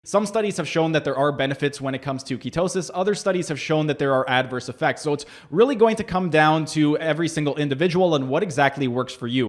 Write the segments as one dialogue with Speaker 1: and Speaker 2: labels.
Speaker 1: Some studies have shown that there are benefits when it comes to ketosis. Other studies have shown that there are adverse effects. So it's really going to come down to every single individual and what exactly works for you.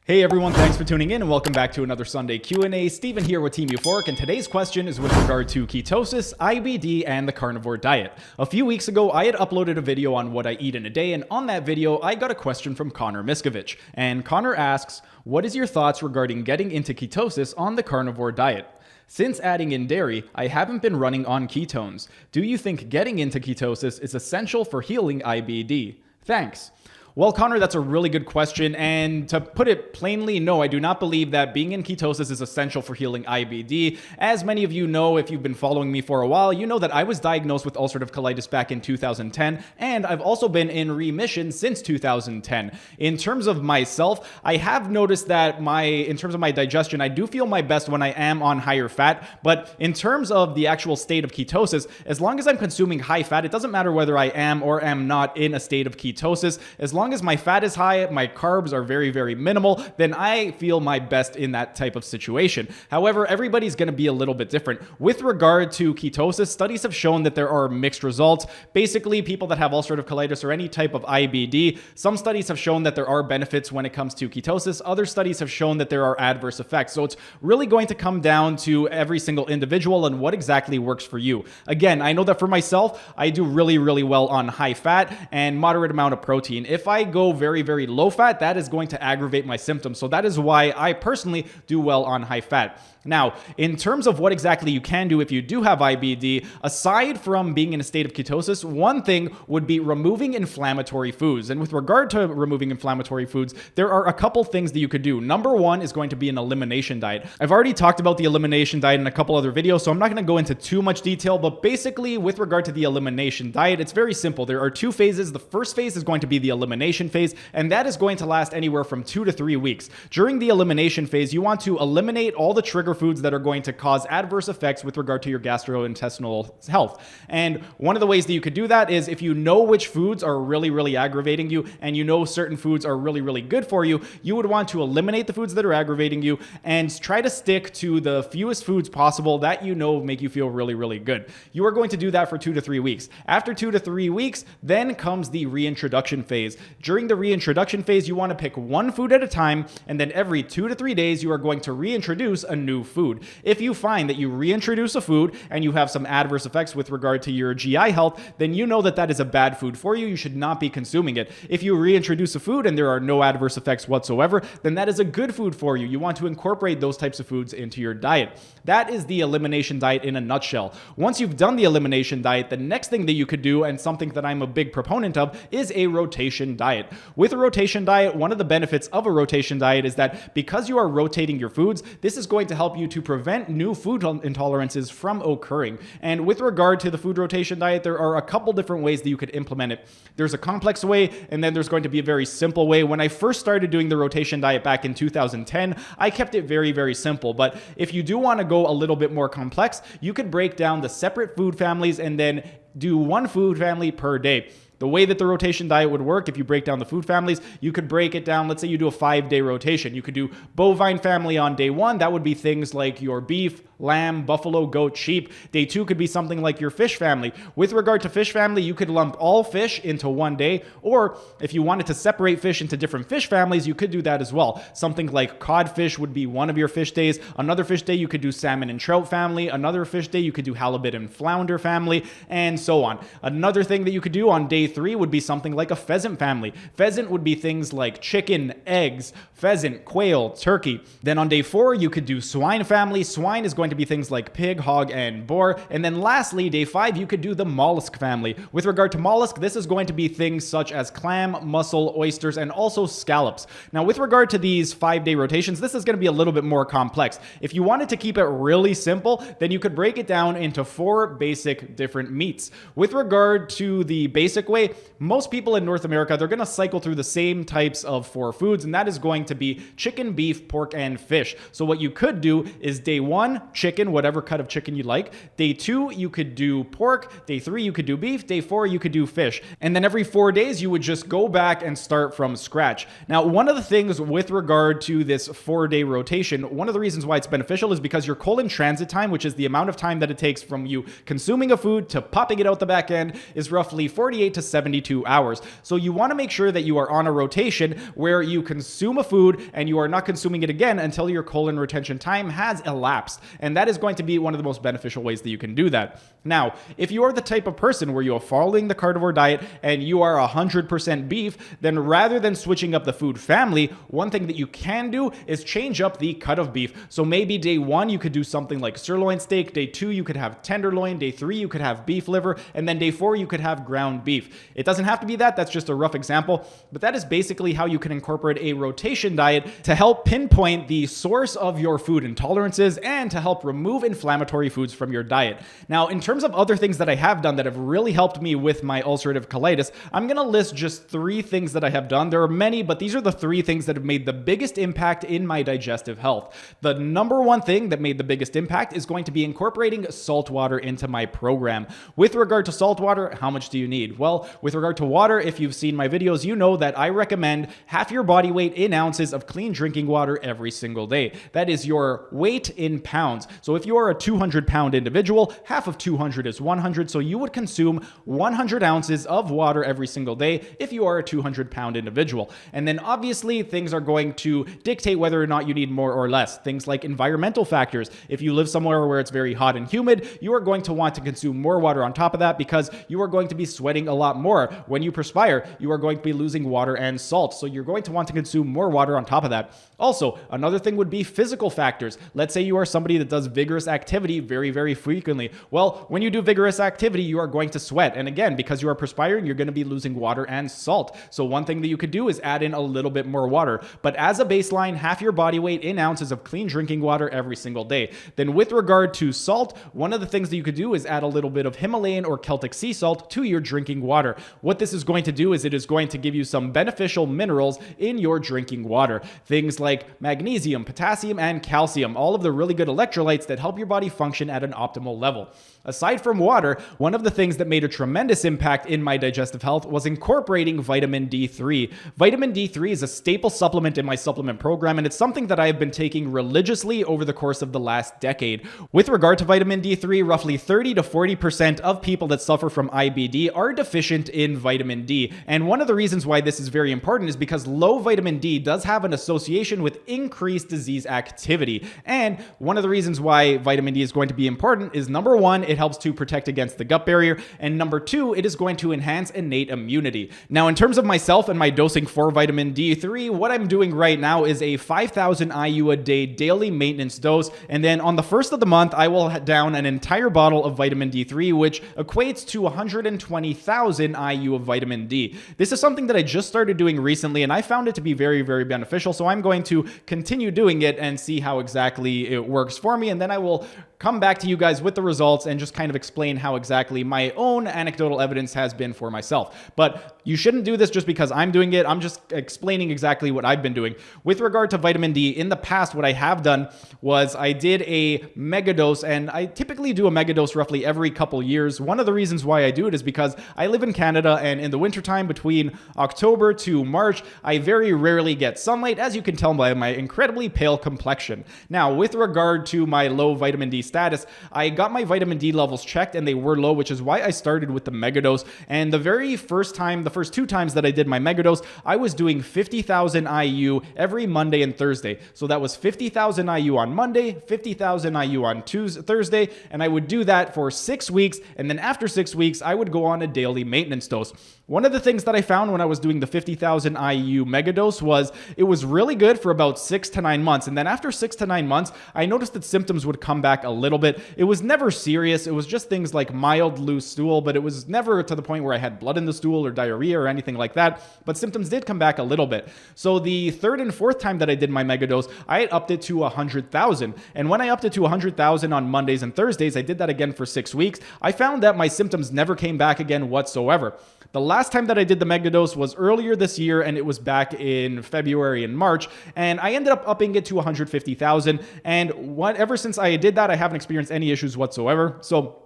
Speaker 1: Hey everyone, thanks for tuning in and welcome back to another Sunday Q&A. Steven here with Team Euphoric, and today's question is with regard to ketosis, IBD, and the carnivore diet. A few weeks ago, I had uploaded a video on what I eat in a day, and on that video, I got a question from Connor Miskovich. And Connor asks, what is your thoughts regarding getting into ketosis on the carnivore diet? Since adding in dairy, I haven't been running on ketones. Do you think getting into ketosis is essential for healing IBD? Thanks. Well, Connor, that's a really good question, and to put it plainly, no, I do not believe that being in ketosis is essential for healing IBD. As many of you know, if you've been following me for a while, you know that I was diagnosed with ulcerative colitis back in 2010, and I've also been in remission since 2010. In terms of myself, I have noticed that in terms of my digestion, I do feel my best when I am on higher fat, but in terms of the actual state of ketosis, as long as I'm consuming high fat, it doesn't matter whether I am or am not in a state of ketosis. As long as my fat is high, my carbs are very, very minimal, then I feel my best in that type of situation. However, everybody's going to be a little bit different. With regard to ketosis, studies have shown that there are mixed results. Basically, people that have ulcerative colitis or any type of IBD, some studies have shown that there are benefits when it comes to ketosis. Other studies have shown that there are adverse effects. So it's really going to come down to every single individual and what exactly works for you. Again, I know that for myself, I do really, really well on high fat and moderate amount of protein. If I go very, very low fat, that is going to aggravate my symptoms. So that is why I personally do well on high fat. Now, in terms of what exactly you can do if you do have IBD, aside from being in a state of ketosis, one thing would be removing inflammatory foods. And with regard to removing inflammatory foods, there are a couple things that you could do. Number one is going to be an elimination diet. I've already talked about the elimination diet in a couple other videos, so I'm not going to go into too much detail, but basically with regard to the elimination diet, it's very simple. There are two phases. The first phase is going to be the elimination phase, and that is going to last anywhere from 2 to 3 weeks. During the elimination phase, you want to eliminate all the trigger foods that are going to cause adverse effects with regard to your gastrointestinal health. And one of the ways that you could do that is if you know which foods are really, really aggravating you and you know certain foods are really, really good for you, you would want to eliminate the foods that are aggravating you and try to stick to the fewest foods possible that you know make you feel really, really good. You are going to do that for 2 to 3 weeks. After 2 to 3 weeks, then comes the reintroduction phase. During the reintroduction phase, you want to pick one food at a time, and then every 2 to 3 days, you are going to reintroduce a new food. If you find that you reintroduce a food and you have some adverse effects with regard to your GI health, then you know that that is a bad food for you. You should not be consuming it. If you reintroduce a food and there are no adverse effects whatsoever, then that is a good food for you. You want to incorporate those types of foods into your diet. That is the elimination diet in a nutshell. Once you've done the elimination diet, the next thing that you could do, and something that I'm a big proponent of, is a rotation diet. With a rotation diet, one of the benefits of a rotation diet is that because you are rotating your foods, this is going to help you to prevent new food intolerances from occurring. And with regard to the food rotation diet, there are a couple different ways that you could implement it. There's a complex way, and then there's going to be a very simple way. When I first started doing the rotation diet back in 2010, I kept it very, very simple. But if you do want to go a little bit more complex, you could break down the separate food families and then do one food family per day. The way that the rotation diet would work, if you break down the food families, you could break it down. Let's say you do a 5-day rotation. You could do bovine family on day 1. That would be things like your beef, lamb, buffalo, goat, sheep. Day 2 could be something like your fish family. With regard to fish family, you could lump all fish into one day, or if you wanted to separate fish into different fish families, you could do that as well. Something like codfish would be one of your fish days. Another fish day, you could do salmon and trout family. Another fish day, you could do halibut and flounder family, and so on. Another thing that you could do on day 3 would be something like a pheasant family. Pheasant would be things like chicken, eggs, pheasant, quail, turkey. Then on day 4, you could do swine family. Swine is going to be things like pig, hog, and boar. And then lastly, day 5, you could do the mollusk family. With regard to mollusk, this is going to be things such as clam, mussel, oysters, and also scallops. Now, with regard to these 5-day rotations, this is going to be a little bit more complex. If you wanted to keep it really simple, then you could break it down into 4 basic different meats. With regard to the basic way, way, most people in North America, they're going to cycle through the same types of 4 foods, and that is going to be chicken, beef, pork, and fish. So what you could do is day 1, chicken, whatever cut of chicken you like. Day 2, you could do pork. Day 3, you could do beef. Day 4, you could do fish. And then every 4 days, you would just go back and start from scratch. Now, one of the things with regard to this 4-day rotation, one of the reasons why it's beneficial is because your colon transit time, which is the amount of time that it takes from you consuming a food to popping it out the back end, is roughly 48 to 72 hours. So you want to make sure that you are on a rotation where you consume a food and you are not consuming it again until your colon retention time has elapsed. And that is going to be one of the most beneficial ways that you can do that. Now, if you are the type of person where you are following the carnivore diet and you are 100% beef, then rather than switching up the food family, one thing that you can do is change up the cut of beef. So maybe day 1, you could do something like sirloin steak. Day 2, you could have tenderloin. Day 3, you could have beef liver. And then day 4, you could have ground beef. It doesn't have to be that. That's just a rough example. But that is basically how you can incorporate a rotation diet to help pinpoint the source of your food intolerances and to help remove inflammatory foods from your diet. Now, in terms of other things that I have done that have really helped me with my ulcerative colitis, I'm going to list just 3 things that I have done. There are many, but these are the 3 things that have made the biggest impact in my digestive health. The number 1 thing that made the biggest impact is going to be incorporating salt water into my program. With regard to salt water, how much do you need? Well, with regard to water, if you've seen my videos, you know that I recommend half your body weight in ounces of clean drinking water every single day. That is your weight in pounds. So if you are a 200-pound individual, half of 200 is 100. So you would consume 100 ounces of water every single day if you are a 200-pound individual. And then obviously things are going to dictate whether or not you need more or less. Things like environmental factors. If you live somewhere where it's very hot and humid, you are going to want to consume more water on top of that because you are going to be sweating a lot more. When you perspire, you are going to be losing water and salt. So you're going to want to consume more water on top of that. Also, another thing would be physical factors. Let's say you are somebody that does vigorous activity very, very frequently. Well, when you do vigorous activity, you are going to sweat. And again, because you are perspiring, you're going to be losing water and salt. So one thing that you could do is add in a little bit more water. But as a baseline, half your body weight in ounces of clean drinking water every single day. Then with regard to salt, one of the things that you could do is add a little bit of Himalayan or Celtic sea salt to your drinking water. What this is going to do is it is going to give you some beneficial minerals in your drinking water. Things like magnesium, potassium, and calcium, all of the really good electrolytes that help your body function at an optimal level. Aside from water, one of the things that made a tremendous impact in my digestive health was incorporating vitamin D3. Vitamin D3 is a staple supplement in my supplement program, and it's something that I have been taking religiously over the course of the last decade. With regard to vitamin D3, roughly 30 to 40% of people that suffer from IBD are deficient in vitamin D. And one of the reasons why this is very important is because low vitamin D does have an association with increased disease activity. And one of the reasons why vitamin D is going to be important is number 1, it helps to protect against the gut barrier. And number 2, it is going to enhance innate immunity. Now, in terms of myself and my dosing for vitamin D3, what I'm doing right now is a 5,000 IU a day daily maintenance dose. And then on the first of the month, I will down an entire bottle of vitamin D3, which equates to 120,000 IU of vitamin D. This is something that I just started doing recently, and I found it to be very, very beneficial. So I'm going to continue doing it and see how exactly it works for me. And then I will come back to you guys with the results and just kind of explain how exactly my own anecdotal evidence has been for myself. But you shouldn't do this just because I'm doing it. I'm just explaining exactly what I've been doing. With regard to vitamin D, in the past, what I have done was I did a megadose, and I typically do a megadose roughly every couple years. One of the reasons why I do it is because I live in Canada, and in the wintertime between October to March, I very rarely get sunlight, as you can tell by my incredibly pale complexion. Now, with regard to my low vitamin D status, I got my vitamin D levels checked and they were low, which is why I started with the megadose. And the very first time, the first 2 times that I did my megadose, I was doing 50,000 IU every Monday and Thursday. So that was 50,000 IU on Monday, 50,000 IU on Thursday, and I would do that for 6 weeks. And then after 6 weeks, I would go on a daily maintenance dose. One of the things that I found when I was doing the 50,000 IU megadose was it was really good for about 6 to 9 months. And then after 6 to 9 months, I noticed that symptoms would come back a little bit. It was never serious. It was just things like mild loose stool, but it was never to the point where I had blood in the stool or diarrhea or anything like that. But symptoms did come back a little bit. So the third and fourth time that I did my megadose, I had upped it to 100,000. And when I upped it to 100,000 on Mondays and Thursdays, I did that again for 6 weeks. I found that my symptoms never came back again whatsoever. The last time that I did the megadose was earlier this year, and it was back in February and March, and I ended up upping it to 150,000. And ever since I did that, I haven't experienced any issues whatsoever. So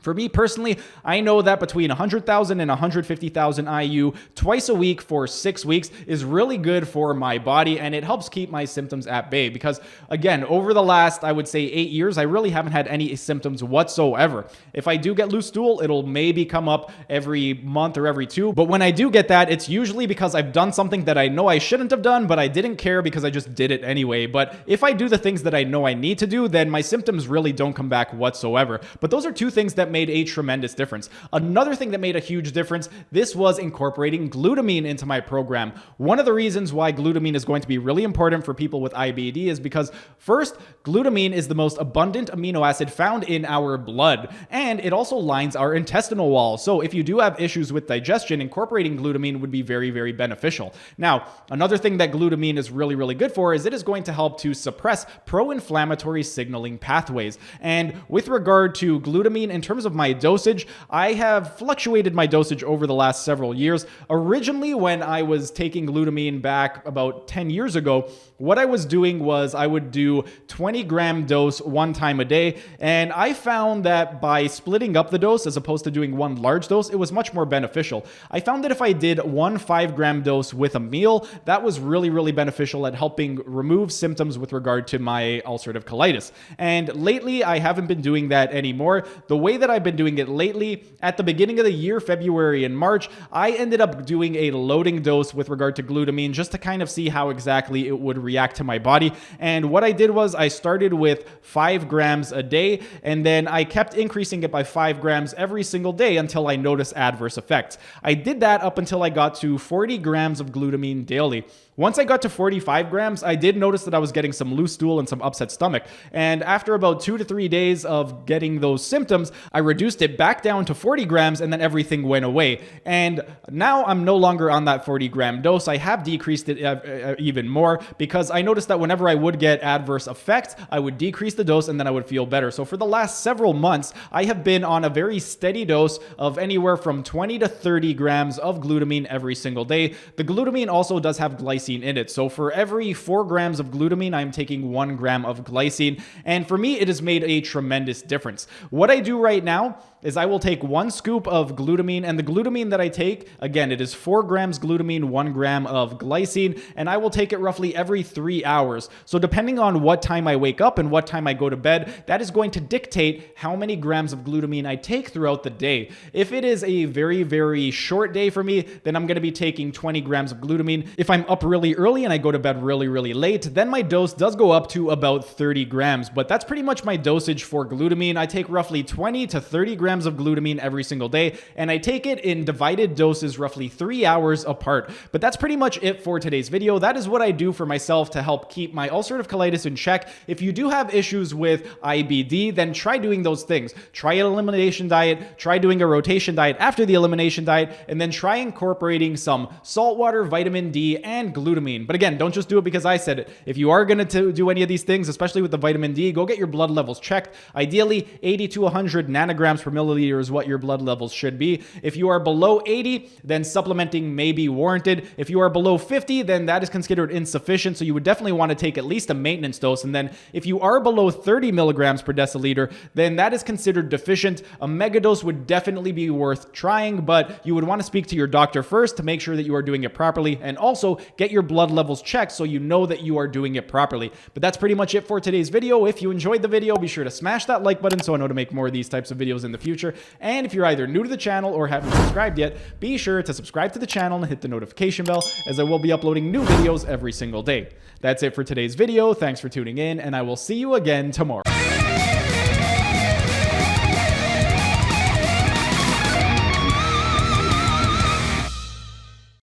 Speaker 1: for me personally, I know that between 100,000 and 150,000 IU twice a week for 6 weeks is really good for my body, and it helps keep my symptoms at bay because, again, over the last, I would say 8 years, I really haven't had any symptoms whatsoever. If I do get loose stool, it'll maybe come up every month or every two, but when I do get that, it's usually because I've done something that I know I shouldn't have done, but I didn't care because I just did it anyway. But if I do the things that I know I need to do, then my symptoms really don't come back whatsoever. But those are two things that made a tremendous difference. Another thing that made a huge difference, this was incorporating glutamine into my program. One of the reasons why glutamine is going to be really important for people with IBD is because, first, glutamine is the most abundant amino acid found in our blood, and it also lines our intestinal wall. So if you do have issues with digestion, incorporating glutamine would be very, very beneficial. Now, another thing that glutamine is really, really good for is it is going to help to suppress pro-inflammatory signaling pathways. And with regard to glutamine, in terms of my dosage, I have fluctuated my dosage over the last several years. Originally, when I was taking glutamine back about 10 years ago, what I was doing was I would do 20-gram dose one time a day, and I found that by splitting up the dose as opposed to doing one large dose, it was much more beneficial. I found that if I did one 5-gram dose with a meal, that was really, really beneficial at helping remove symptoms with regard to my ulcerative colitis. And lately, I haven't been doing that anymore. The way that I've been doing it lately, at the beginning of the year, February and March, I ended up doing a loading dose with regard to glutamine just to kind of see how exactly it would react to my body. And what I did was I started with 5 grams a day, and then I kept increasing it by 5 grams every single day until I noticed adverse effects. I did that up until I got to 40 grams of glutamine daily. Once I got to 45 grams, I did notice that I was getting some loose stool and some upset stomach. And after about 2 to 3 days of getting those symptoms, I reduced it back down to 40 grams, and then everything went away. And now I'm no longer on that 40-gram dose. I have decreased it even more because I noticed that whenever I would get adverse effects, I would decrease the dose and then I would feel better. So for the last several months, I have been on a very steady dose of anywhere from 20 to 30 grams of glutamine every single day. The glutamine also does have glycine in it. So for every 4 grams of glutamine, I'm taking 1 gram of glycine. And for me, it has made a tremendous difference. What I do right now is I will take 1 scoop of glutamine, and the glutamine that I take, again, it is 4 grams glutamine, 1 gram of glycine, and I will take it roughly every 3 hours. So depending on what time I wake up and what time I go to bed, that is going to dictate how many grams of glutamine I take throughout the day. If it is a very, very short day for me, then I'm going to be taking 20 grams of glutamine. If I'm up really early and I go to bed really, really late, then my dose does go up to about 30 grams, but that's pretty much my dosage for glutamine. I take roughly 20 to 30 grams of glutamine every single day, and I take it in divided doses roughly 3 hours apart. But that's pretty much it for today's video. That is what I do for myself to help keep my ulcerative colitis in check. If you do have issues with IBD, then try doing those things. Try an elimination diet, try doing a rotation diet after the elimination diet, and then try incorporating some salt water, vitamin D, and glutamine. But again, don't just do it because I said it. If you are going to do any of these things, especially with the vitamin D, go get your blood levels checked. Ideally, 80 to 100 nanograms per milliliter is what your blood levels should be. If you are below 80, then supplementing may be warranted. If you are below 50, then that is considered insufficient. So you would definitely want to take at least a maintenance dose. And then if you are below 30 milligrams per deciliter, then that is considered deficient. A megadose would definitely be worth trying, but you would want to speak to your doctor first to make sure that you are doing it properly, and also get your blood levels checked so you know that you are doing it properly. But that's pretty much it for today's video. If you enjoyed the video, be sure to smash that like button so I know to make more of these types of videos in the future. And if you're either new to the channel or haven't subscribed yet, be sure to subscribe to the channel and hit the notification bell, as I will be uploading new videos every single day. That's it for today's video. Thanks for tuning in, and I will see you again tomorrow.